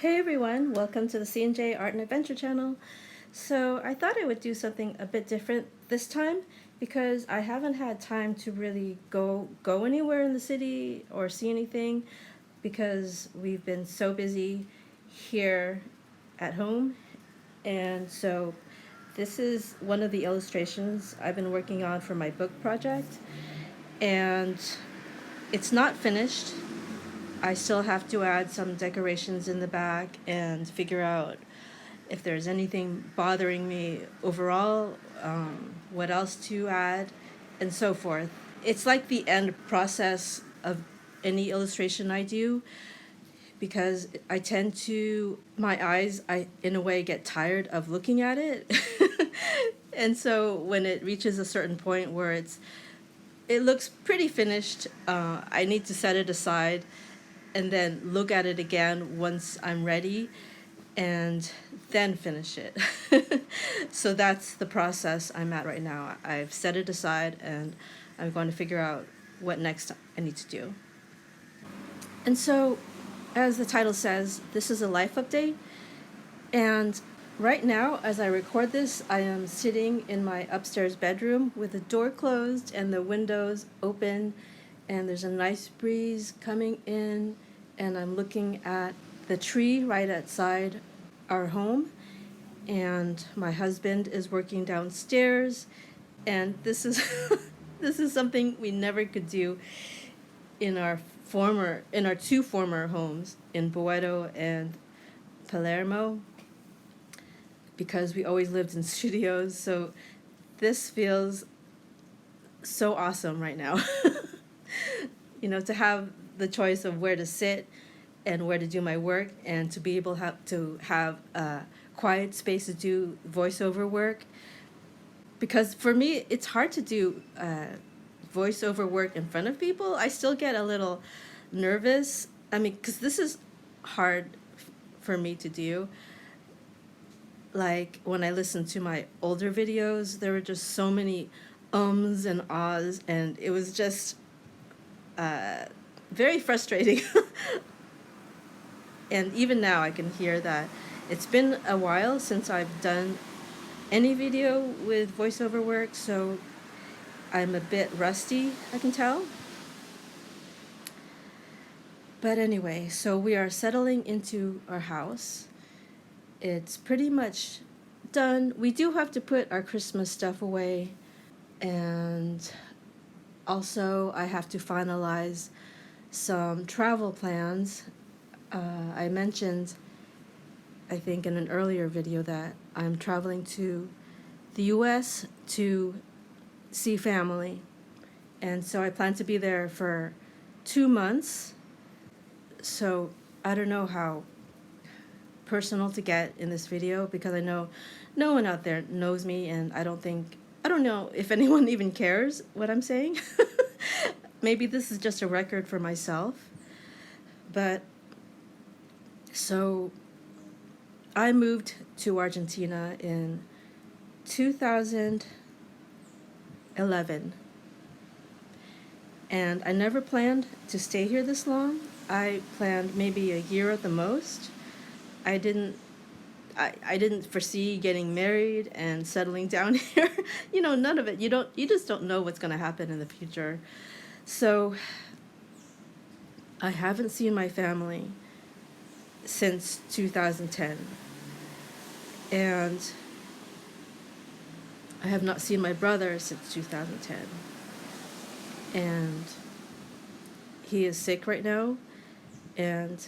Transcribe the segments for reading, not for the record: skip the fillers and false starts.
Hey everyone, welcome to the C&J Art and Adventure channel. So I thought I would do something a bit different this time because I haven't had time to really go anywhere in the city or see anything because we've been so busy here at home. And so this is one of the illustrations I've been working on for my book project, and it's not finished. I still have to add some decorations in the back and figure out if there's anything bothering me overall, what else to add, and so forth. It's like the end process of any illustration I do because I tend to, my eyes, in a way get tired of looking at it. And so when it reaches a certain point where it looks pretty finished, I need to set it aside and then look at it again once I'm ready and then finish it. So that's the process I'm at right now. I've set it aside and I'm going to figure out what next I need to do. And so, as the title says, this is a life update. And right now, as I record this, I am sitting in my upstairs bedroom with the door closed and the windows open, and there's a nice breeze coming in, and I'm looking at the tree right outside our home, and my husband is working downstairs, and this is this is something we never could do in our two former homes in Boedo and Palermo, because we always lived in studios. So this feels so awesome right now. To have the choice of where to sit and where to do my work, and to be able to have a quiet space to do voiceover work. Because for me, it's hard to do voiceover work in front of people. I still get a little nervous. I mean, because this is hard for me to do. Like when I listened to my older videos, there were just so many ums and ahs, and it was just very frustrating. And even now I can hear that it's been a while since I've done any video with voiceover work, so I'm a bit rusty, I can tell. But anyway, so we are settling into our house. It's pretty much done. We do have to put our Christmas stuff away, and also I have to finalize some travel plans. I mentioned, I think in an earlier video, that I'm traveling to the US to see family. And so I plan to be there for 2 months. So I don't know how personal to get in this video, because I know no one out there knows me, and I don't know if anyone even cares what I'm saying. Maybe this is just a record for myself. But so I moved to Argentina in 2011, and I never planned to stay here this long. I planned maybe a year at the most. I didn't foresee getting married and settling down here. None of it. You just don't know what's going to happen in the future. So I haven't seen my family since 2010. And I have not seen my brother since 2010. And he is sick right now. And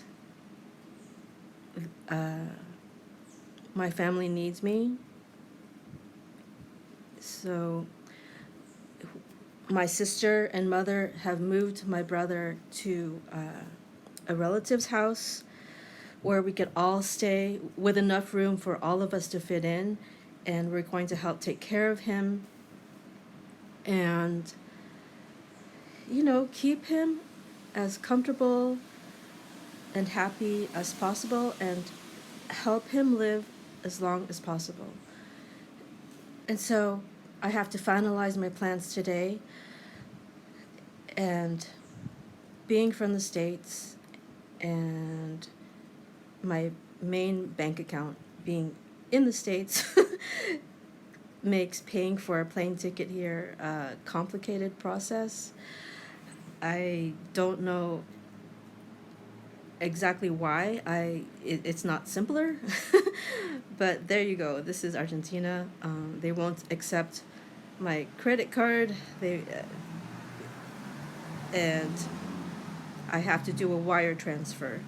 my family needs me. So my sister and mother have moved my brother to a relative's house where we could all stay with enough room for all of us to fit in, and we're going to help take care of him and keep him as comfortable and happy as possible, and help him live as long as possible. And so I have to finalize my plans today. And being from the States, and my main bank account being in the States makes paying for a plane ticket here a complicated process. I don't know exactly why it's not simpler, but there you go. This is Argentina. They won't accept my credit card. And I have to do a wire transfer,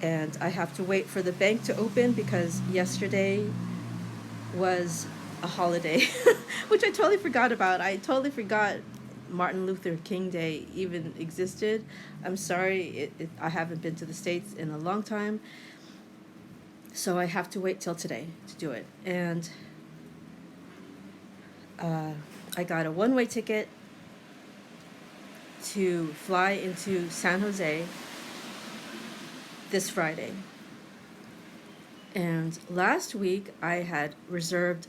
and I have to wait for the bank to open because yesterday was a holiday, which I totally forgot about. I totally forgot Martin Luther King Day even existed. I'm sorry, I haven't been to the States in a long time, so I have to wait till today to do it. And I got a one-way ticket to fly into San Jose this Friday. And last week I had reserved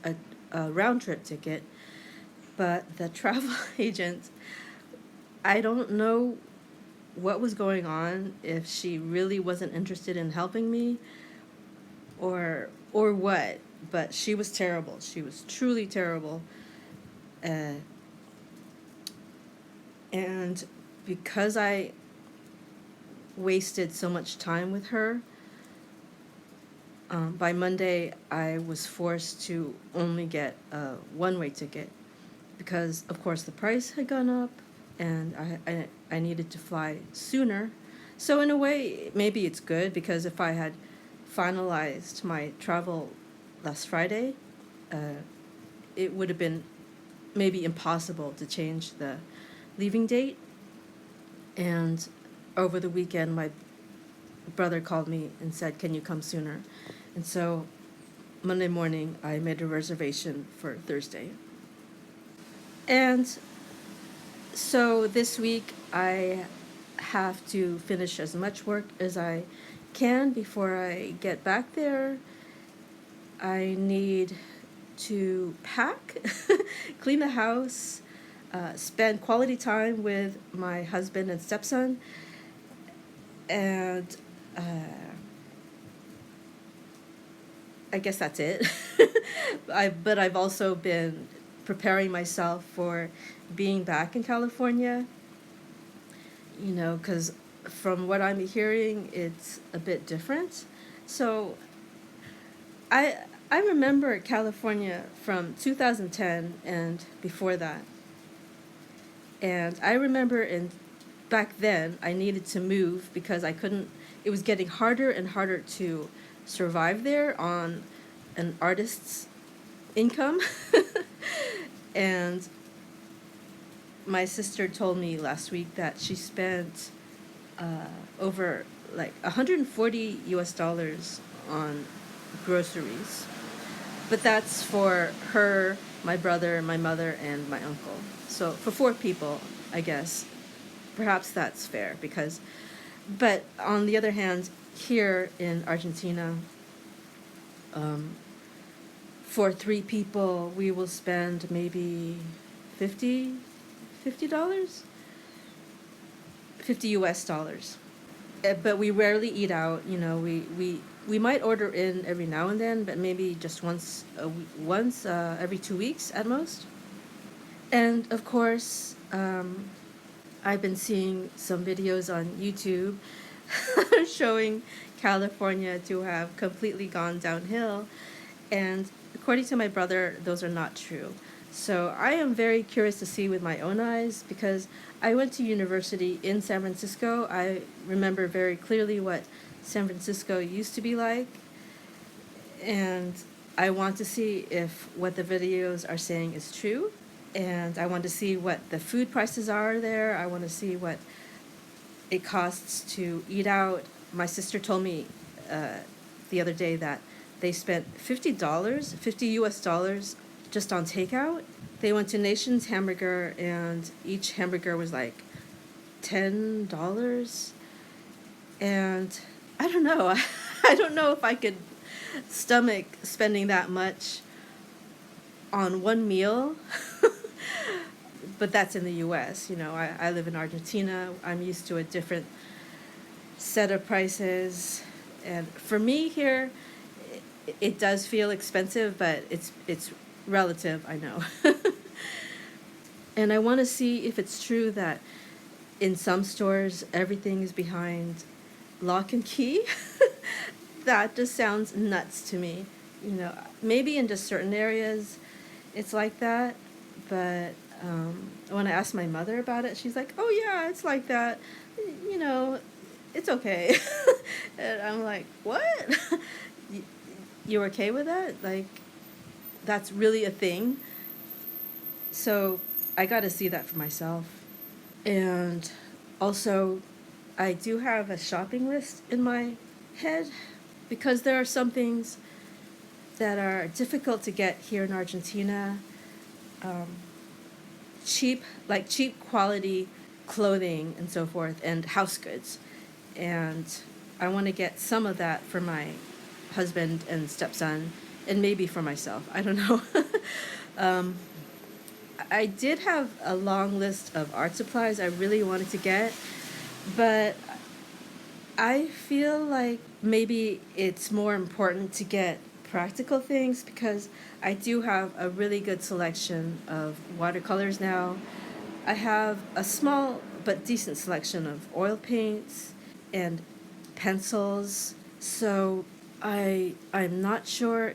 a round-trip ticket, but the travel agent, I don't know what was going on, if she really wasn't interested in helping me or what, but she was terrible. She was truly terrible. And because I wasted so much time with her, by Monday I was forced to only get a one-way ticket because, of course, the price had gone up and I needed to fly sooner. So in a way, maybe it's good, because if I had finalized my travel last Friday, it would have been maybe impossible to change the leaving date. And over the weekend, my brother called me and said, "Can you come sooner?" And so Monday morning, I made a reservation for Thursday. And so this week, I have to finish as much work as I can before I get back there. I need to pack, clean the house, spend quality time with my husband and stepson, and I guess that's it. But I've also been preparing myself for being back in California, because from what I'm hearing, it's a bit different. So I remember California from 2010 and before that. And I remember back then I needed to move because I couldn't, it was getting harder and harder to survive there on an artist's income. And my sister told me last week that she spent over like $140 on groceries. But that's for her, my brother, my mother, and my uncle. So for 4 people, I guess, perhaps that's fair but on the other hand, here in Argentina, for 3 people, we will spend maybe $50, $50 US. But we rarely eat out. We might order in every now and then, but maybe just once every 2 weeks at most. And of course, I've been seeing some videos on YouTube showing California to have completely gone downhill. And according to my brother, those are not true. So I am very curious to see with my own eyes, because I went to university in San Francisco. I remember very clearly what San Francisco used to be like. And I want to see if what the videos are saying is true. And I want to see what the food prices are there. I want to see what it costs to eat out. My sister told me the other day that they spent $50 just on takeout. They went to Nation's Hamburger, and each hamburger was like $10. And I don't know. I don't know if I could stomach spending that much on one meal. But that's in the U.S. I live in Argentina. I'm used to a different set of prices. And for me here, it does feel expensive, but it's relative, I know. And I want to see if it's true that in some stores everything is behind lock and key. That just sounds nuts to me. You know, maybe in just certain areas it's like that, but when I asked my mother about it, she's like, "Oh yeah, it's like that. You know, it's okay." And I'm like, "What? You, you okay with that? Like, that's really a thing?" So I got to see that for myself. And also, I do have a shopping list in my head because there are some things that are difficult to get here in Argentina. Um, cheap quality clothing and so forth, and house goods. And I want to get some of that for my husband and stepson, and maybe for myself. I don't know. um, I did have a long list of art supplies I really wanted to get, but I feel like maybe it's more important to get practical things because I do have a really good selection of watercolors now. I have a small but decent selection of oil paints and pencils. So I'm not sure.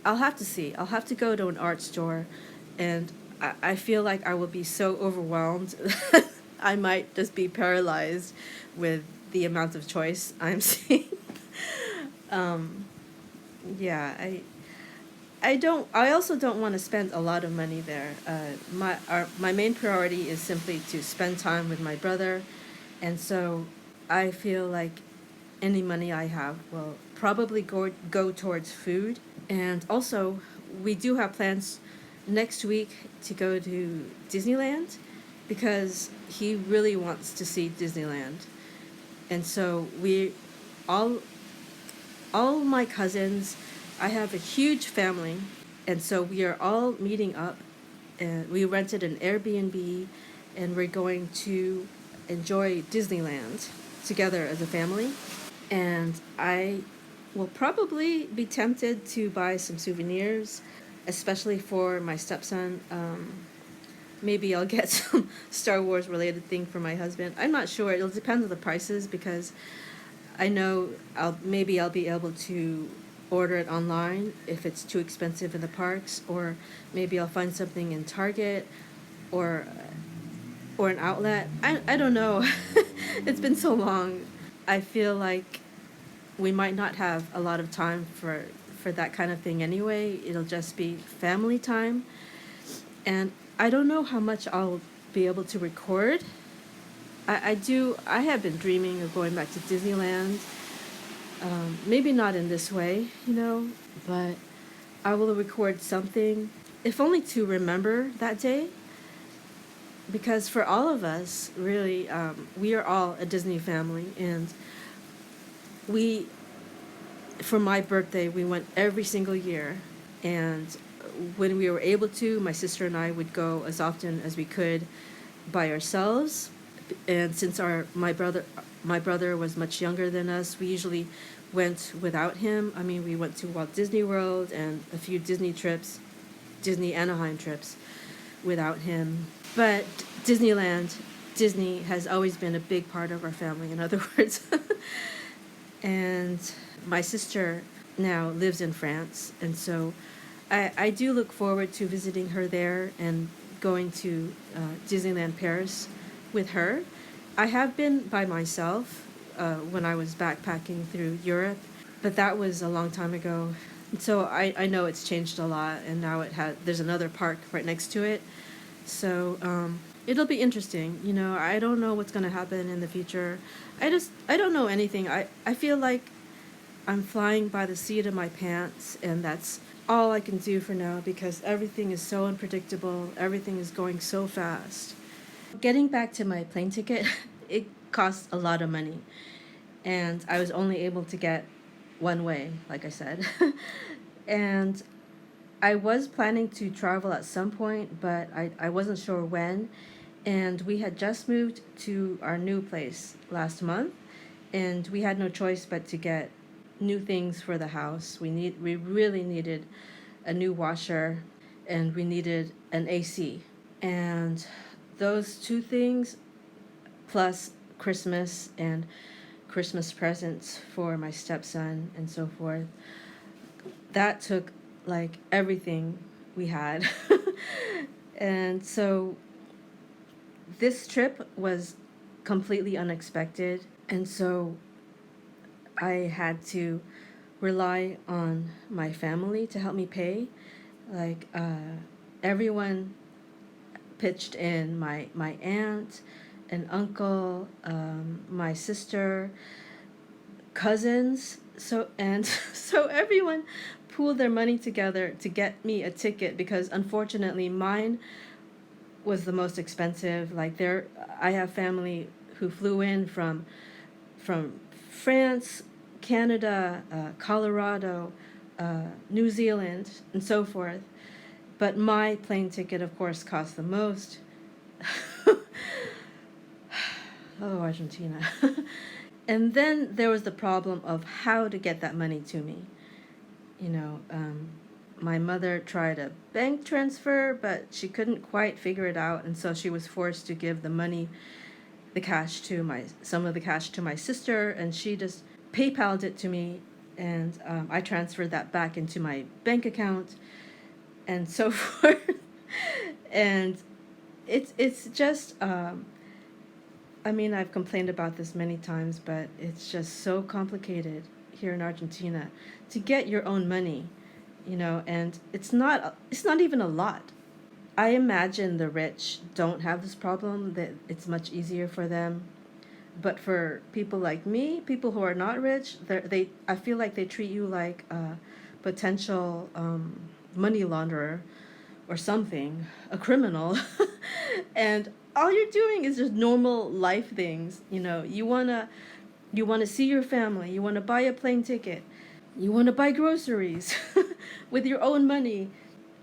I'll have to see. I'll have to go to an art store, and I feel like I will be so overwhelmed. I might just be paralyzed with the amount of choice I'm seeing. um, yeah, I also don't want to spend a lot of money there. My main priority is simply to spend time with my brother, and so I feel like any money I have will probably go towards food. And also, we do have plans next week to go to Disneyland because he really wants to see Disneyland. And so all all my cousins, I have a huge family, and so we are all meeting up, and we rented an Airbnb, and we're going to enjoy Disneyland together as a family. And I will probably be tempted to buy some souvenirs, especially for my stepson. Maybe I'll get some Star Wars related thing for my husband. I'm not sure. It'll depend on the prices because I know I'll be able to order it online if it's too expensive in the parks, or maybe I'll find something in Target or or an outlet. I don't know. It's been so long. I feel like we might not have a lot of time for that kind of thing anyway. It'll just be family time. And I don't know how much I'll be able to record. I have been dreaming of going back to Disneyland. Maybe not in this way, you know, but I will record something, if only to remember that day. Because for all of us, really, we are all a Disney family, and we, for my birthday, we went every single year, and when we were able to, my sister and I would go as often as we could by ourselves. And since my brother was much younger than us, we usually went without him. I mean, we went to Walt Disney World and a few Disney Anaheim trips without him. But Disney has always been a big part of our family, in other words. And my sister now lives in France, and so I do look forward to visiting her there and going to Disneyland Paris with her. I have been by myself when I was backpacking through Europe, but that was a long time ago. So I know it's changed a lot, and now there's another park right next to it. So it'll be interesting. You know, I don't know what's going to happen in the future. I don't know anything. I feel like I'm flying by the seat of my pants, and that's all I can do for now because everything is so unpredictable. Everything is going so fast. Getting back to my plane ticket, it cost a lot of money, and I was only able to get one way, like I said. And I was planning to travel at some point, but I wasn't sure when. And we had just moved to our new place last month, and we had no choice but to get new things for the house. We really needed a new washer, and we needed an AC. And those two things, plus Christmas and Christmas presents for my stepson and so forth, that took like everything we had. And so this trip was completely unexpected. And so I had to rely on my family to help me pay. Like, everyone pitched in, my aunt and uncle, my sister, cousins. So, and so everyone pooled their money together to get me a ticket, because unfortunately mine was the most expensive. Like, there, I have family who flew in from France, Canada, Colorado, New Zealand, and so forth. But my plane ticket, of course, cost the most. Oh, Argentina. And then there was the problem of how to get that money to me. You know, my mother tried a bank transfer, but she couldn't quite figure it out, and so she was forced to give some of the cash to my sister, and she just PayPal'd it to me, and I transferred that back into my bank account, and so forth. And it's just, I mean, I've complained about this many times, but it's just so complicated here in Argentina to get your own money, you know, and it's not even a lot. I imagine the rich don't have this problem, that it's much easier for them. But for people like me, people who are not rich, I feel like they treat you like a potential money launderer or something, a criminal. And all you're doing is just normal life things. You know, you wanna see your family, you wanna buy a plane ticket, you wanna buy groceries with your own money.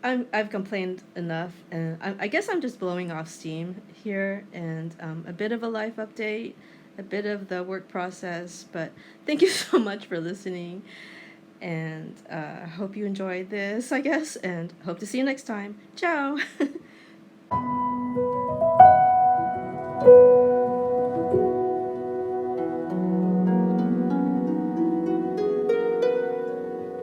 I've complained enough, and I guess I'm just blowing off steam here, and a bit of a life update, a bit of the work process. But thank you so much for listening, and I hope you enjoyed this, I guess, and hope to see you next time. Ciao!